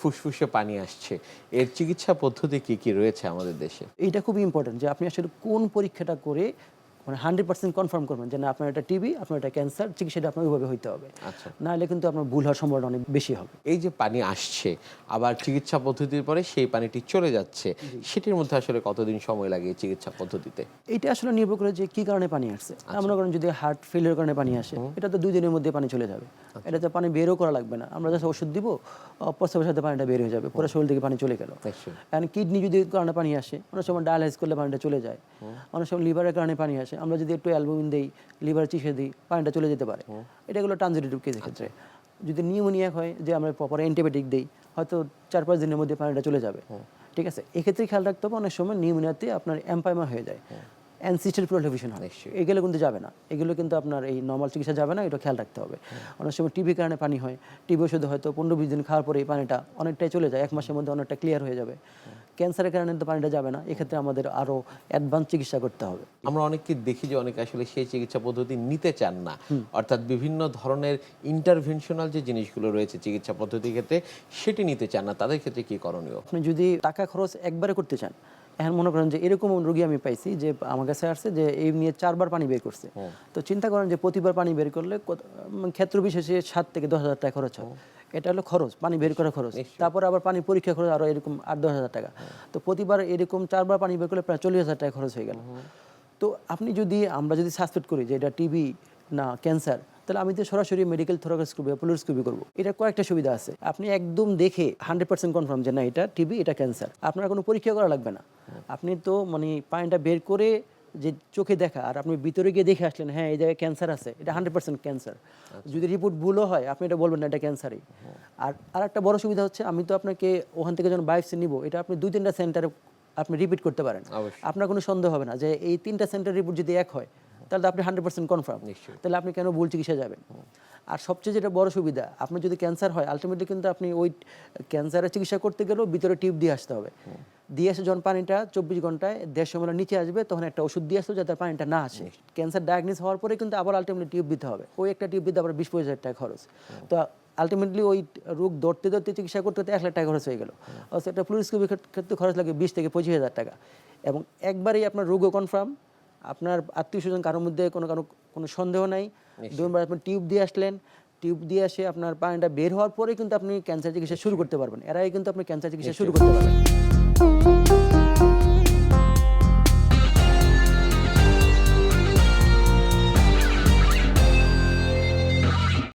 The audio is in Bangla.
ফুসফুসে পানি আসছে, এর চিকিৎসা পদ্ধতি কি কি রয়েছে আমাদের দেশে? এইটা খুবই ইম্পর্টেন্ট যে আপনি আসলে কোন পরীক্ষাটা করে মানে 100% কনফার্ম করবেন যে না আপনার এটা টিবি, আপনার এটা ক্যান্সার, চিকিৎসাটা আপনার ওইভাবে হইতে হবে। আচ্ছা। নাহলে কিন্তু আপনার ভুল হওয়ার সম্ভাবনা অনেক বেশি হবে। এই যে পানি আসছে আবার চিকিৎসা পদ্ধতির পরে সেই পানিটি চলে যাচ্ছে, সেটির মধ্যে আসলে কতদিন সময় লাগে এই চিকিৎসা পদ্ধতিতে? এইটা আসলে নির্ভর করে যে কি কারণে পানি আসছে। মনে করেন যদি হার্ট ফেলিওর কারণে পানি আসে, এটা তো 2 দিনের মধ্যে পানি চলে যাবে। এটাতে পানি বেরও করা লাগবে না, আমরা জাস্ট ওষুধ দিব, প্রস্রাবের সাথে পানিটা বের হয়ে যাবে, পুরো শরীর থেকে পানি চলে গেল। নিশ্চয়ই। কারণ কিডনি যদি কারণে পানি আসে, অনেক সময় ডায়ালাইসিস করলে পানিটা চলে যায়, অনেক সময় লিভারের কারণে পানি আসে, আমরা যদি একটু অ্যালবুমিন দিই, লিভার চিষে দিই, পানিটা চলে যেতে পারে। এটা হলো ট্রানজিটিভ কেসের ক্ষেত্রে। যদি নিউমোনিয়া হয় যে আমরা প্রপার অ্যান্টিবায়োটিক দিই, হয়তো 4-5 দিনের মধ্যে পানিটা চলে যাবে। ঠিক আছে, এক্ষেত্রে খেয়াল রাখতে হবে অনেক সময় নিউমোনিয়াতে আপনার এম্পাইমা হয়ে যায়, অ্যানসিস্টেড প্রোলিফেরেশন হয়, এগুলো কিন্তু যাবে না, এগুলো কিন্তু আপনার এই নর্মাল চিকিৎসা যাবে না, এটা খেয়াল রাখতে হবে। অনেক সময় টিবির কারণে পানি হয়, টিবি ওষুধ হয়তো 15-20 দিন খাওয়ার পরে এই পানিটা অনেকটাই চলে যায়, 1 মাসের মধ্যে অনেকটা ক্লিয়ার হয়ে যাবে। ক্যান্সারের কারণে তো পানিটা যাবে না, এক্ষেত্রে আমাদের আরও অ্যাডভান্স চিকিৎসা করতে হবে। আমরা অনেককে দেখি যে অনেকে আসলে সেই চিকিৎসা পদ্ধতি নিতে চান না, অর্থাৎ বিভিন্ন ধরনের ইন্টারভেনশনাল যে জিনিসগুলো রয়েছে চিকিৎসা পদ্ধতির ক্ষেত্রে সেটি নিতে চান না, তাদের ক্ষেত্রে কি করণীয়? আপনি যদি টাকা খরচ একবারে করতে চান, এখন মনে করেন যে এরকম রোগী আমি পাইছি যে আমার কাছে আসছে যে এই নিয়ে 4 বার পানি বের করছে, তো চিন্তা করেন যে প্রতিবার পানি বের করলে ক্ষেত্র বিশেষে 7 থেকে 10 হাজার টাকা খরচ হয়। এটা হলো খরচ, পানি বের করা খরচ, তারপর আবার পানি পরীক্ষা খরচ আরও এরকম 8-10 হাজার টাকা। তো প্রতিবার এরকম 4 বার পানি বের করলে প্রায় 40 হাজার টাকা খরচ হয়ে গেল। তো আপনি যদি আমরা যদি সাসপেক্ট করি যে এটা টিবি না ক্যান্সার, তাহলে আমি তো সরাসরি মেডিকেল থোরাকোস্কোপি বা ফ্লুরোস্কোপি করব। এটা কয়েকটা সুবিধা আছে, আপনি একদম দেখে 100% কনফার্ম যে না এটা টিবি, এটা ক্যান্সার, আপনার কোনো পরীক্ষা করা লাগবে না। আপনি তো মানে পানিটা বের করে যে চোখে দেখা, আর আপনি ভিতরে গিয়ে দেখে আসলেন হ্যাঁ এই জায়গায় ক্যান্সার আছে, এটা 100% ক্যান্সার। যদি রিপোর্ট ভুলও হয় আপনি এটা বলবেন না এটা ক্যান্সারই। আর একটা বড় সুবিধা হচ্ছে আমি তো আপনাকে ওখান থেকে যখন বায়োপসি নিব, এটা আপনি 2-3টা সেন্টারে আপনি রিপিট করতে পারেন, আপনার কোনো সন্দেহ হবে না যে এই 3টা সেন্টার রিপোর্ট যদি এক হয় তাহলে আপনি 100% কনফার্ম, তাহলে আপনি কেন ভুল চিকিৎসা যাবেন। আর সবচেয়ে যেটা বড় সুবিধা, আপনার যদি ক্যান্সার হয় আলটিমেটলি কিন্তু আপনি ওই ক্যান্সারের চিকিৎসা করতে গেলেও ভিতরে টিউব দিয়ে আসতে হবে, দিয়ে এসে যখন পানিটা 24 ঘন্টায় 150 ml নিচে আসবে তখন একটা ওষুধ দিয়ে আসতে যাতে পানিটা না আসে। ক্যান্সার ডায়াগনোস হওয়ার পরে কিন্তু আবার আলটিমেটলি টিউব দিতে হবে, ওই একটা টিউব দিতে আবার 20-25 হাজার টাকা খরচ। তো আলটিমেটলি ওই রোগ ধরতে ধরতে চিকিৎসা করতে 1 লাখ টাকা খরচ হয়ে গেল। অথচ একটা ফ্লুরোস্কোপির ক্ষেত্রে খরচ লাগে 20 থেকে 25 হাজার টাকা, এবং একবারেই আপনার রোগও কনফার্ম, আপনার আত্মীয় স্বজন কারোর মধ্যে কোনো সন্দেহ নাই। 2বার আপনি টিউব দিয়ে আসলেন, টিউব দিয়ে আসে আপনার পানিটা বের হওয়ার পরে কিন্তু আপনি ক্যান্সার চিকিৎসা শুরু করতে পারবেন, এর আগে কিন্তু আপনি ক্যান্সার চিকিৎসা শুরু করতে পারবেন।